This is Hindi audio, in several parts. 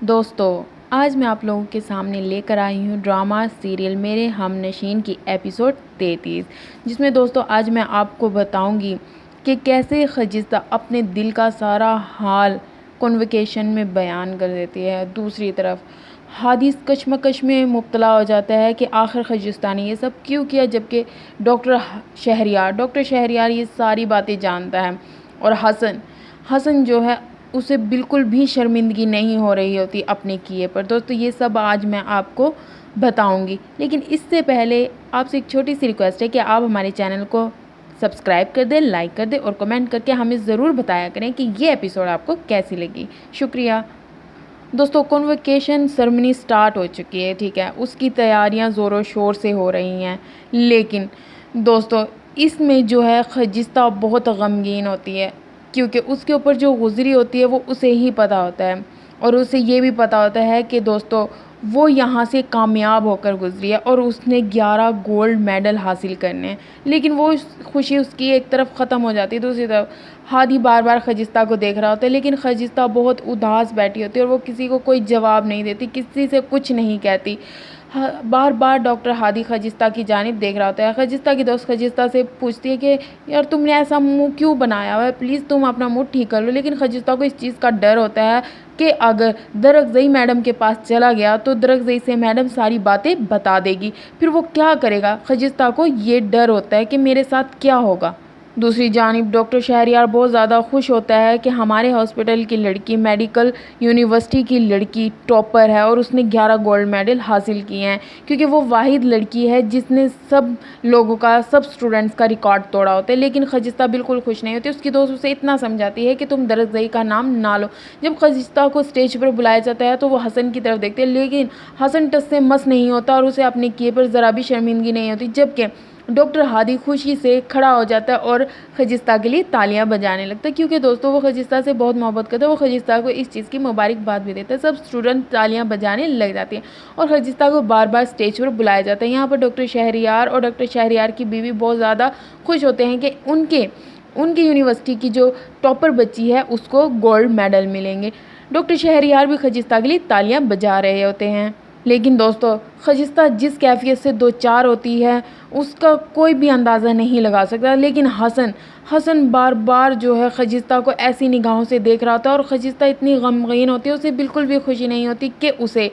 दोस्तों, आज मैं आप लोगों के सामने लेकर आई हूँ ड्रामा सीरियल मेरे हमनशीन की एपिसोड 33, जिसमें दोस्तों आज मैं आपको बताऊंगी कि कैसे खजिस्ता अपने दिल का सारा हाल कॉन्वोकेशन में बयान कर देती है। दूसरी तरफ हादी कश्मकश में मुब्तला हो जाता है कि आखिर खजिस्ता ने ये सब क्यों किया, जबकि डॉक्टर शहरियार ये सारी बातें जानता है। और हसन जो है उसे बिल्कुल भी शर्मिंदगी नहीं हो रही होती अपने किए पर। दोस्तों ये सब आज मैं आपको बताऊंगी, लेकिन इससे पहले आपसे एक छोटी सी रिक्वेस्ट है कि आप हमारे चैनल को सब्सक्राइब कर दें, लाइक कर दें और कमेंट करके हमें ज़रूर बताया करें कि ये एपिसोड आपको कैसी लगी। शुक्रिया। दोस्तों कॉन्वोकेशन सेरेमनी स्टार्ट हो चुकी है, ठीक है, उसकी तैयारियां ज़ोरों शोर से हो रही हैं। लेकिन दोस्तों इसमें जो है खजिस्ता बहुत गमगीन होती है, क्योंकि उसके ऊपर जो गुजरी होती है वो उसे ही पता होता है। और उसे ये भी पता होता है कि दोस्तों वो यहाँ से कामयाब होकर गुजरी है और उसने 11 गोल्ड मेडल हासिल करने हैं। लेकिन वो खुशी उसकी एक तरफ ख़त्म हो जाती है। दूसरी तरफ हादी बार बार खजिस्ता को देख रहा होता है, लेकिन खजिस्ता बहुत उदास बैठी होती है और वो किसी को कोई जवाब नहीं देती, किसी से कुछ नहीं कहती। बार बार डॉक्टर हादी खजिस्ता की जानिब देख रहा होता है। खजिस्ता की दोस्त खजिस्ता से पूछती है कि यार तुमने ऐसा मुंह क्यों बनाया हुआ है, प्लीज़ तुम अपना मुंह ठीक कर लो। लेकिन खजिस्ता को इस चीज़ का डर होता है कि अगर दरअज़ई मैडम के पास चला गया तो दरअज़ई से मैडम सारी बातें बता देगी, फिर वो क्या करेगा। खजिस्ता को ये डर होता है कि मेरे साथ क्या होगा। दूसरी जानिब डॉक्टर शहरियार बहुत ज़्यादा खुश होता है कि हमारे हॉस्पिटल की लड़की मेडिकल यूनिवर्सिटी की लड़की टॉपर है और उसने 11 गोल्ड मेडल हासिल किए हैं, क्योंकि वो वाहिद लड़की है जिसने सब लोगों का, सब स्टूडेंट्स का रिकॉर्ड तोड़ा होता है। लेकिन खजिस्ता बिल्कुल खुश नहीं होती। उसकी दोस्त उसे इतना समझाती है कि तुम दरअज़ई का नाम ना लो। जब खजिस्ता को स्टेज पर बुलाया जाता है तो वो हसन की तरफ देखते हैं, लेकिन हसन टस से मस नहीं होता और उसे अपने किए पर ज़रा भी शर्मिंदगी नहीं होती। जबकि डॉक्टर हादी खुशी से खड़ा हो जाता है और खजिस्ता के लिए तालियां बजाने लगता है, क्योंकि दोस्तों वो खजिस्ता से बहुत मोहब्बत करता है। वो खजिस्ता को इस चीज़ की मुबारकबाद भी देता है। सब स्टूडेंट तालियां बजाने लग जाती हैं और खजिस्ता को बार बार स्टेज पर बुलाया जाता है। यहाँ पर डॉक्टर शहरियार और डॉक्टर शहरियार की बीवी बहुत ज़्यादा खुश होते हैं कि उनकी यूनिवर्सिटी की जो टॉपर बच्ची है उसको गोल्ड मेडल मिलेंगे। डॉक्टर शहरियार भी खजिस्ता के लिए तालियां बजा रहे होते हैं। लेकिन दोस्तों खजिस्ता जिस कैफियत से दो चार होती है उसका कोई भी अंदाज़ा नहीं लगा सकता। लेकिन हसन बार बार जो है खजिस्ता को ऐसी निगाहों से देख रहा था और खजिस्ता इतनी गमगीन होती है, उसे बिल्कुल भी खुशी नहीं होती कि उसे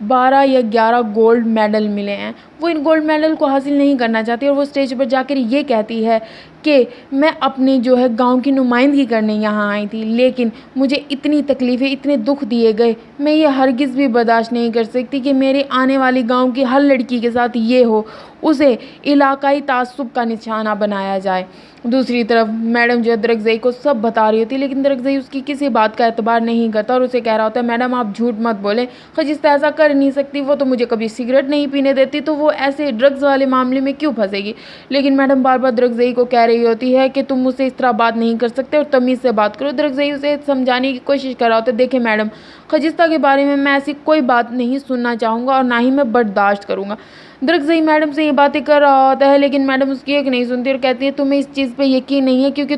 12 या 11 गोल्ड मेडल मिले हैं। वो इन गोल्ड मेडल को हासिल नहीं करना चाहती और वो स्टेज पर जाकर ये कहती है कि मैं अपने जो है गांव की नुमाइंदगी करने यहाँ आई थी, लेकिन मुझे इतनी तकलीफ़ें, इतने दुख दिए गए, मैं ये हरगिज़ भी बर्दाश्त नहीं कर सकती कि मेरे आने वाली गांव की हर लड़की के साथ ये हो, उसे इलाकाई तासुब का निशाना बनाया जाए। दूसरी तरफ मैडम जो है दरगज़ई को सब बता रही होती है, लेकिन दरगज़ई उसकी किसी बात का एतबार नहीं करता और उसे कह रहा होता है मैडम आप झूठ मत बोलें, खजिस्ता ऐसा कर नहीं सकती, वो तो मुझे कभी सिगरेट नहीं पीने देती, तो वो ऐसे ड्रग्स वाले मामले में क्यों फंसेगी। लेकिन मैडम बार बार दरगज़ई को कह रही होती है कि तुम मुझसे इस तरह बात नहीं कर सकते और तमीज़ से बात करो। दरगज़ई उसे समझाने की कोशिश कर रहा होता है, देखें मैडम, खजिस्ता के बारे में मैं ऐसी कोई बात नहीं सुनना चाहूँगा और ना ही मैं बर्दाश्त करूँगा। दरगज़ई मैडम से ये बातें कर रहा होता है, लेकिन मैडम उसकी एक नहीं सुनती और कहती है तुम्हें इस चीज़ पे यकीन नहीं है क्योंकि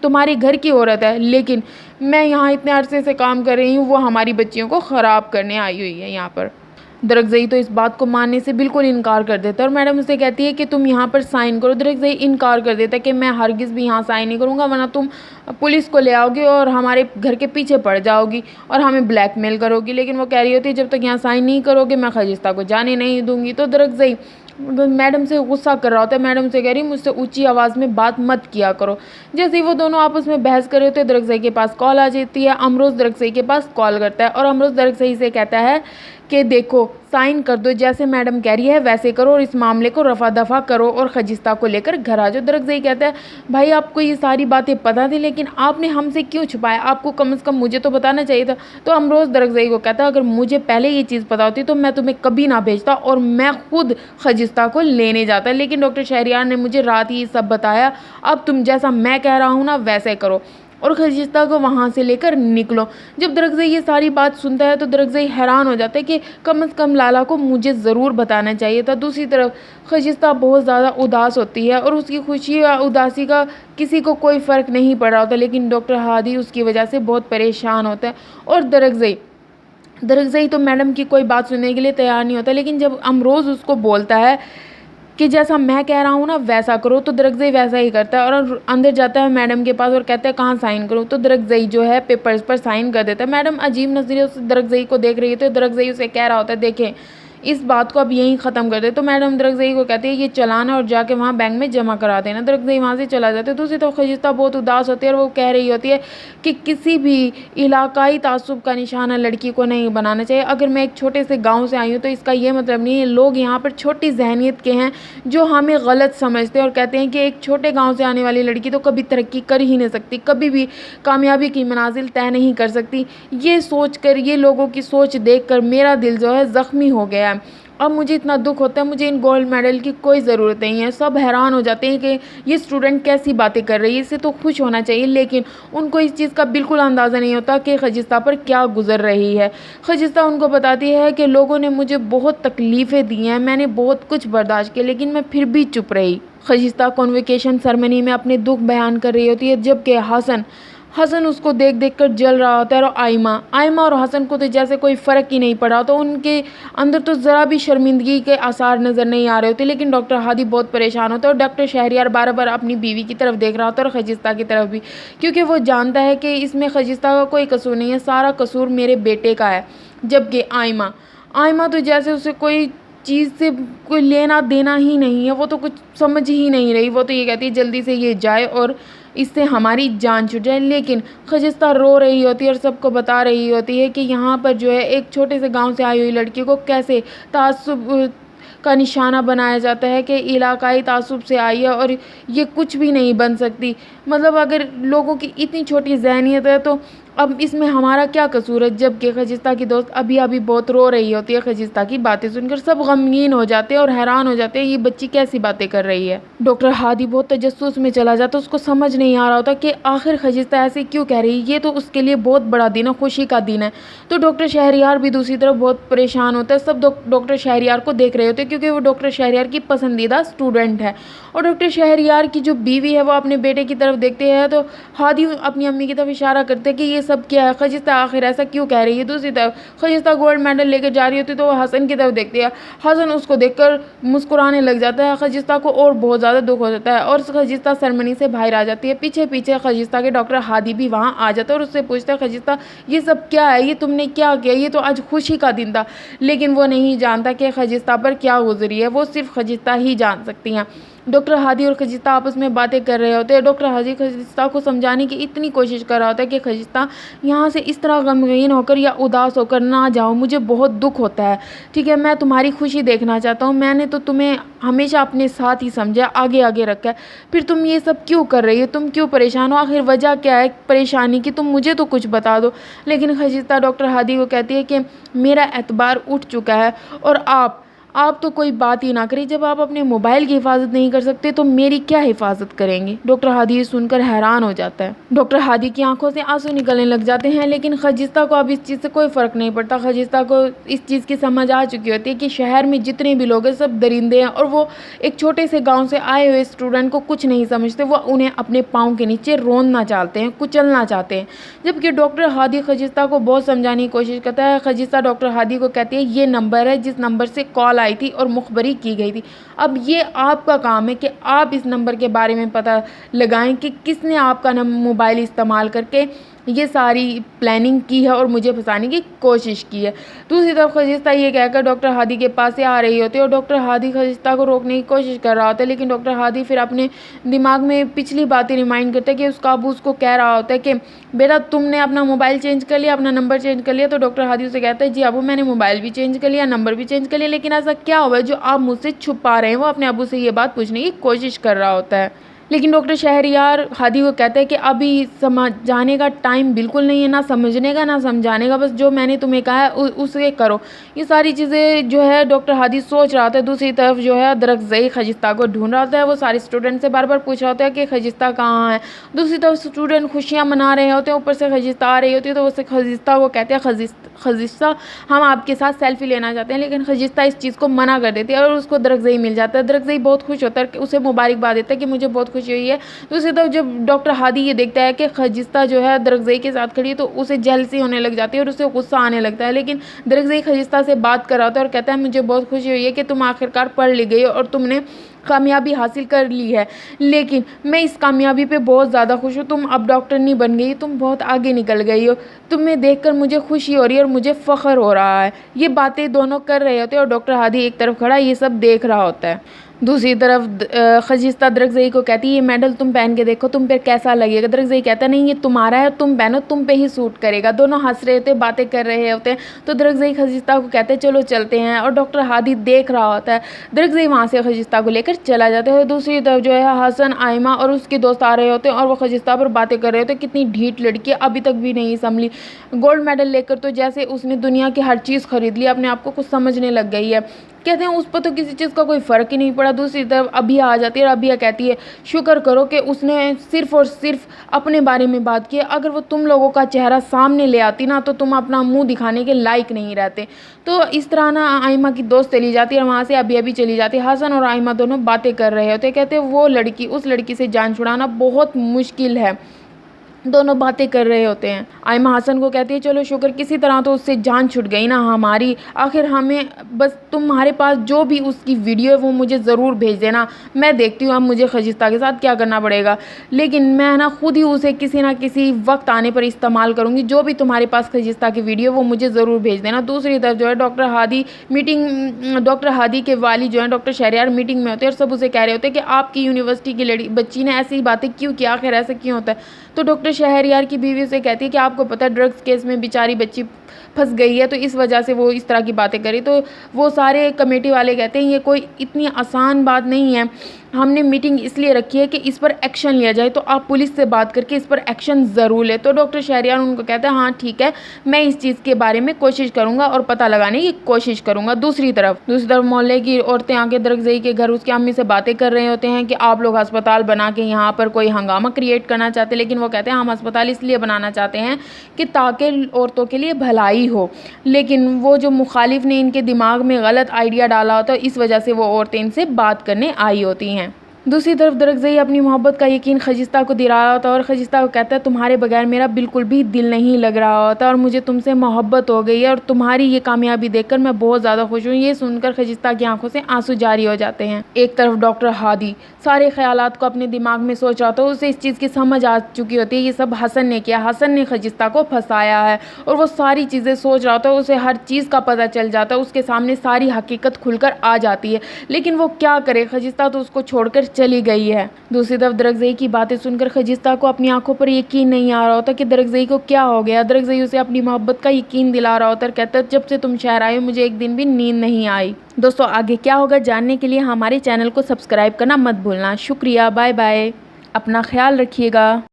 तुम्हारे घर की औरत है, लेकिन मैं यहाँ इतने अरसे से काम कर रही हूँ, वो हमारी बच्चियों को ख़राब करने आई हुई है यहाँ पर। दरगज़ई तो इस बात को मानने से बिल्कुल इनकार कर देता है और मैडम उसे कहती है कि तुम यहाँ पर साइन करो। दरगज़ई इनकार कर देता है कि मैं हरगिज़ भी यहाँ साइन नहीं करूँगा, वरना तुम पुलिस को ले आओगी और हमारे घर के पीछे पड़ जाओगी और हमें ब्लैकमेल करोगी। लेकिन वो कह रही होती है जब तक यहाँ साइन नहीं करोगे मैं खजिस्ता को जाने नहीं दूँगी। तो दरगज़ई मैडम से गुस्सा कर रहा होता है, मैडम से कह रही मुझसे ऊंची आवाज़ में बात मत किया करो। जैसे ही वो दोनों आपस में बहस कर रहे होते हैं दरगज़ई के पास कॉल आ जाती है। अमरोज़ दरगज़ई के पास कॉल करता है और अमरोज़ दरगज़ई से कहता है कि देखो साइन कर दो, जैसे मैडम कह रही है वैसे करो और इस मामले को रफा दफा करो और खजिस्ता को लेकर घर आ जाओ। दरगज़ई कहता है भाई आपको ये सारी बातें पता थी, लेकिन आपने हमसे क्यों छुपाया, आपको कम से कम मुझे तो बताना चाहिए था। तो अमरोज़ दरगज़ई को कहता है अगर मुझे पहले ये चीज़ पता होती तो मैं तुम्हें कभी ना भेजता और मैं खुद खजिस्ता को लेने जाता, लेकिन डॉक्टर शहरियार ने मुझे रात ही सब बताया, अब तुम जैसा मैं कह रहा हूँ ना वैसे करो और खजिस्ता को वहाँ से लेकर निकलो। जब दरगज़ई ये सारी बात सुनता है तो दरगज़ई हैरान हो जाता है कि कम से कम लाला को मुझे ज़रूर बताना चाहिए था। दूसरी तरफ खजिस्ता बहुत ज़्यादा उदास होती है और उसकी खुशी या उदासी का किसी को कोई फ़र्क नहीं पड़ रहा होता, लेकिन डॉक्टर हादी उसकी वजह से बहुत परेशान होता है और दरगज़ई दरअसल तो मैडम की कोई बात सुनने के लिए तैयार नहीं होता, लेकिन जब अमरोज़ उसको बोलता है कि जैसा मैं कह रहा हूँ ना वैसा करो, तो दरअसल वैसा ही करता है और अंदर जाता है मैडम के पास और कहता है कहाँ साइन करूँ, तो दरअसल जो है पेपर्स पर साइन कर देता है। मैडम अजीब नज़रिए से दरअसल को देख रही है, तो दरअसल उसे कह रहा होता है देखें इस बात को अब यहीं ख़त्म कर दे। तो मैडम दरअसल को कहती है ये चलाना और जाके वहाँ बैंक में जमा करा देना। दरअसल वहाँ से चला जाता है। दूसरी तरफ खजिस्ता बहुत उदास होती है और वो कह रही होती है कि किसी भी इलाकाई तासुब का निशाना लड़की को नहीं बनाना चाहिए। अगर मैं एक छोटे से गाँव से आई हूँ तो इसका ये मतलब नहीं है, लोग यहाँ पर छोटी जहनीत के हैं जो हमें गलत समझते हैं और कहते हैं कि एक छोटे गाँव से आने वाली लड़की तो कभी तरक्की कर ही नहीं सकती, कभी भी कामयाबी की मनाजिल तय नहीं कर सकती। ये सोच कर, ये लोगों की सोच देख कर मेरा दिल जो है ज़ख्मी हो गया। अब मुझे इतना दुख होता है, मुझे इन गोल्ड मेडल की कोई ज़रूरत नहीं है। सब हैरान हो जाते हैं कि ये स्टूडेंट कैसी बातें कर रही है, इससे तो खुश होना चाहिए, लेकिन उनको इस चीज़ का बिल्कुल अंदाज़ा नहीं होता कि खजिस्ता पर क्या गुजर रही है। खजिस्ता उनको बताती है कि लोगों ने मुझे बहुत तकलीफ़ें दी हैं, मैंने बहुत कुछ बर्दाश्त किया, लेकिन मैं फिर भी चुप रही। खजिस्ता कॉन्वोकेशन सेरेमनी में अपने दुख बयान कर रही होती है, जबकि हसन उसको देख देख कर जल रहा होता है। और आयमा और हसन को तो जैसे कोई फ़र्क ही नहीं पड़ा, तो उनके अंदर तो ज़रा भी शर्मिंदगी के आसार नज़र नहीं आ रहे होते। लेकिन डॉक्टर हादी बहुत परेशान होता है और डॉक्टर शहरियार बार बार अपनी बीवी की तरफ देख रहा होता है और खजिस्ता की तरफ भी, क्योंकि वो जानता है कि इसमें खजिस्ता का कोई कसूर नहीं है, सारा कसूर मेरे बेटे का है। जबकि आयमा तो जैसे उसे कोई चीज़ से कोई लेना देना ही नहीं है, वो तो कुछ समझ ही नहीं रही। वो तो ये कहती है जल्दी से ये जाए और इससे हमारी जान छूट जाए। लेकिन खजिस्ता रो रही होती है और सबको बता रही होती है कि यहाँ पर जो है एक छोटे से गांव से आई हुई लड़की को कैसे तासुब का निशाना बनाया जाता है कि इलाकाई तासुब से आई है और ये कुछ भी नहीं बन सकती। मतलब अगर लोगों की इतनी छोटी ज़हनियत है तो अब इसमें हमारा क्या कसूर है। जबकि खजिस्ता की दोस्त अभी बहुत रो रही होती है। खजिस्ता की बातें सुनकर सब गमगीन हो जाते हैं और हैरान हो जाते हैं, ये बच्ची कैसी बातें कर रही है। डॉक्टर हादी बहुत तजस्सुस में चला जाता, उसको समझ नहीं आ रहा होता कि आखिर खजिस्ता ऐसे क्यों कह रही है, ये तो उसके लिए बहुत बड़ा दिन है, खुशी का दिन है। तो डॉक्टर शहरियार भी दूसरी तरफ बहुत परेशान होता है। सब डॉक्टर शहरियार को देख रहे होते हैं क्योंकि वो डॉक्टर शहरियार की पसंदीदा स्टूडेंट है। और डॉक्टर शहरियार की जो बीवी है वो अपने बेटे की तरफ देखते हैं तो हादी अपनी अम्मी की तरफ इशारा करते हैं कि ये सब क्या है, खजिस्ता आखिर ऐसा क्यों कह रही है। दूसरी तरफ खजिस्ता गोल्ड मेडल लेकर जा रही होती है तो वो हसन की तरफ देखती है। हसन उसको देखकर मुस्कुराने लग जाता है। खजिस्ता को और बहुत ज़्यादा दुख हो जाता है और खजिस्ता सेरेमनी से बाहर आ जाती है। पीछे पीछे खजिस्ता के डॉक्टर हादी भी वहाँ आ जाता है और उससे पूछता है खजिस्ता ये सब क्या है, ये तुमने क्या किया, ये तो आज खुशी का दिन था। लेकिन वो नहीं जानता कि खजिस्ता पर क्या गुजरी है, वो सिर्फ खजिस्ता ही जान सकती हैं। डॉक्टर हादी और खजिस्ता आपस में बातें कर रहे होते हैं। डॉक्टर हादी खजिस्ता को समझाने की इतनी कोशिश कर रहा होता है कि खजिस्ता यहाँ से इस तरह गमगीन होकर या उदास होकर ना जाओ, मुझे बहुत दुख होता है, ठीक है, मैं तुम्हारी खुशी देखना चाहता हूँ, मैंने तो तुम्हें हमेशा अपने साथ ही समझा, आगे आगे रखा है, फिर तुम ये सब क्यों कर रही हो, तुम क्यों परेशान हो, आखिर वजह क्या है परेशानी की, तुम मुझे तो कुछ बता दो। लेकिन खजिस्ता डॉक्टर हादी को कहती है कि मेरा एतबार उठ चुका है और आप तो कोई बात ही ना करें, जब आप अपने मोबाइल की हिफाजत नहीं कर सकते तो मेरी क्या हिफाजत करेंगे। डॉक्टर हादी ये सुनकर हैरान हो जाता है। डॉक्टर हादी की आंखों से आंसू निकलने लग जाते हैं। लेकिन खजिस्ता को अब इस चीज़ से कोई फ़र्क नहीं पड़ता। खजिस्ता को इस चीज़ की समझ आ चुकी होती है कि शहर में जितने भी लोग हैं सब दरिंदे हैं और वो एक छोटे से गाँव से आए हुए स्टूडेंट को कुछ नहीं समझते, वो उन्हें अपने पाँव के नीचे रोनना चाहते हैं, कुचलना चाहते हैं। जबकि डॉक्टर हादी खजिस्ता को बहुत समझाने की कोशिश करता है। खजिस्ता डॉक्टर हादी को कहती है ये नंबर है जिस नंबर से कॉल आई थी और मुखबरी की गई थी, अब ये आपका काम है कि आप इस नंबर के बारे में पता लगाएं कि किसने आपका मोबाइल इस्तेमाल करके ये सारी प्लानिंग की है और मुझे फंसाने की कोशिश की है। दूसरी तरफ खजिस्ता ये कहकर डॉक्टर हादी के पास से आ रही होती है और डॉक्टर हादी खजिस्ता को रोकने की कोशिश कर रहा होता है। लेकिन डॉक्टर हादी फिर अपने दिमाग में पिछली बातें रिमाइंड करता है कि उसका अबू उसको कह रहा होता है कि बेटा तुमने अपना मोबाइल चेंज कर लिया, अपना नंबर चेंज कर लिया। तो डॉक्टर हादी उसे कहता है जी अबू मैंने मोबाइल भी चेंज कर लिया, नंबर भी चेंज कर लिया, लेकिन ऐसा क्या हुआ है जो आप मुझसे छुपा रहे हैं। वो अपने अबू से ये बात पूछने की कोशिश कर रहा होता है। लेकिन डॉक्टर शहरियार हादी को कहते हैं कि अभी समझाने का टाइम बिल्कुल नहीं है, ना समझने का ना समझाने का, बस जो मैंने तुम्हें कहा है उसे करो। ये सारी चीज़ें जो है डॉक्टर हादी सोच रहा था। दूसरी तरफ जो है दरअसल खजिस्ता को ढूंढ रहा होता है। वो सारे स्टूडेंट से बार बार पूछ रहा होता है कि खजिस्ता कहाँ है। दूसरी तरफ स्टूडेंट खुशियाँ मना रहे होते हैं, ऊपर से खजिस्ता आ रही होती है तो उससे खजिस्ता को कहते हैं खजिस्ता हम आपके साथ सेल्फी लेना चाहते हैं। लेकिन खजिस्ता इस चीज़ को मना कर देती है और उसको दरअसल मिल जाता है। दरअसल बहुत खुश होता है, उसे मुबारकबाद देता है कि मुझे बहुत खुशी खुशी हुई है। दूसरी तरफ जब डॉक्टर हादी ये देखता है कि खजिस्ता जो है दरगज़ई के साथ खड़ी है तो उसे जेलसी होने लग जाती है और उसे गुस्सा आने लगता है। लेकिन दरगज़ई खजिस्ता से बात कर रहा होता है और कहता है मुझे बहुत खुशी हुई है कि तुम आखिरकार पढ़ ली गई और तुमने कामयाबी हासिल कर ली है, लेकिन मैं इस कामयाबी पे बहुत ज़्यादा खुश हूँ। तुम अब डॉक्टर नहीं बन गई, तुम बहुत आगे निकल गई हो। तुम्हें देखकर मुझे खुशी हो रही है और मुझे फ़ख्र हो रहा है। ये बातें दोनों कर रहे होते हैं और डॉक्टर हादी एक तरफ खड़ा ये सब देख रहा होता है। दूसरी तरफ खजिस्ता दरगज़ई को कहती है ये मेडल तुम पहन के देखो, तुम पे कैसा लगेगा। दरगज़ई कहता है नहीं ये तुम्हारा है, तुम पहनो, तुम पे ही सूट करेगा। दोनों हंस रहे होते, बातें कर रहे होते हैं। तो दरगज़ई खजिस्ता को कहते हैं चलो चलते हैं, और डॉक्टर हादी देख रहा होता है। दरगज़ई वहाँ से खजिस्ता को लेकर चला जाता है। दूसरी तरफ जो है हसन, आयमा और उसके दोस्त आ रहे होते हैं और वो खजिस्ता पर बातें कर रहे होते हैं। कितनी ढीठ लड़की है, अभी तक भी नहीं संभली। गोल्ड मेडल लेकर तो जैसे उसने दुनिया की हर चीज़ खरीद ली, अपने आप को कुछ समझने लग गई है। कहते हैं उस पर तो किसी चीज़ का कोई फ़र्क ही नहीं पड़ा। दूसरी तरफ अभिया आ जाती है और अभिया कहती है शुक्र करो कि उसने सिर्फ़ और सिर्फ अपने बारे में बात की। अगर वो तुम लोगों का चेहरा सामने ले आती ना तो तुम अपना मुंह दिखाने के लायक नहीं रहते। तो इस तरह ना आयमा की दोस्त चली जाती है और वहाँ से अभिया भी चली जाती है। हसन और आयमा दोनों बातें कर रहे होते, कहते हैं वो लड़की, उस लड़की से जान छुड़ाना बहुत मुश्किल है। दोनों बातें कर रहे होते हैं। आयमा हसन को कहती है चलो शुक्र किसी तरह तो उससे जान छूट गई ना हमारी, आखिर हमें बस तुम्हारे पास जो भी उसकी वीडियो है वो मुझे ज़रूर भेज देना, मैं देखती हूँ अब मुझे खजिस्ता के साथ क्या करना पड़ेगा। लेकिन मैं ना खुद ही उसे किसी ना किसी वक्त आने पर इस्तेमाल करूँगी। जो भी तुम्हारे पास खजिस्ता की वीडियो वो मुझे ज़रूर भेज देना। दूसरी तरफ जो है डॉक्टर हादी के वाली जो है डॉक्टर शहरयार मीटिंग में होते हैं और सब उसे कह रहे होते हैं कि आपकी यूनिवर्सिटी की बच्ची ने ऐसी बातें क्यों की, आखिर ऐसा क्यों होता है। तो डॉक्टर शहरयार की बीवी से कहती है कि आपको पता है ड्रग्स केस में बेचारी बच्ची फंस गई है, तो इस वजह से वो इस तरह की बातें करी। तो वो सारे कमेटी वाले कहते हैं ये कोई इतनी आसान बात नहीं है, हमने मीटिंग इसलिए रखी है कि इस पर एक्शन लिया जाए, तो आप पुलिस से बात करके इस पर एक्शन ज़रूर ले। तो डॉक्टर शहरयार उनको कहता है हाँ ठीक है, मैं इस चीज़ के बारे में कोशिश करूँगा और पता लगाने की कोशिश करूँगा। दूसरी तरफ मोहल्ले की औरतें आके दरगज़ई के घर उसकी अम्मी से बातें कर रहे होते हैं कि आप लोग अस्पताल बना के यहाँ पर कोई हंगामा क्रिएट करना चाहते हैं। लेकिन वो कहते हैं हम अस्पताल इसलिए बनाना चाहते हैं कि ताकि औरतों के लिए भलाई हो। लेकिन वो जो मुखालिफ ने इनके दिमाग में गलत आइडिया डाला होता है, इस वजह से वो औरतें इनसे बात करने आई होती हैं। दूसरी तरफ दरगज़ई अपनी मोहब्बत का यकीन खजिस्ता को दिला रहा होता है और खजिस्ता को कहता है तुम्हारे बगैर मेरा बिल्कुल भी दिल नहीं लग रहा होता और मुझे तुमसे मोहब्बत हो गई है और तुम्हारी ये कामयाबी देखकर मैं बहुत ज़्यादा खुश हूँ। ये सुनकर खजिस्ता की आंखों से आंसू जारी हो जाते हैं। एक तरफ डॉक्टर हादी सारे ख्यालात को अपने दिमाग में सोच रहा था, उसे इस चीज़ की समझ आ चुकी होती है ये सब हसन ने किया, हसन ने खजिस्ता को फंसाया है और वो सारी चीज़ें सोच रहा होता है। उसे हर चीज़ का पता चल जाता है, उसके सामने सारी हकीकत खुलकर आ जाती है। लेकिन वो क्या करे, खजिस्ता तो उसको छोड़कर चली गई है। दूसरी तरफ दरगज़ई की बातें सुनकर खजिस्ता को अपनी आंखों पर यकीन नहीं आ रहा होता कि दरगज़ई को क्या हो गया। दरगज़ई उसे अपनी मोहब्बत का यकीन दिला रहा होता है, कहता है जब से तुम शहर आए हो मुझे एक दिन भी नींद नहीं आई। दोस्तों आगे क्या होगा जानने के लिए हमारे चैनल को सब्सक्राइब करना मत भूलना। शुक्रिया, बाय बाय, अपना ख्याल रखिएगा।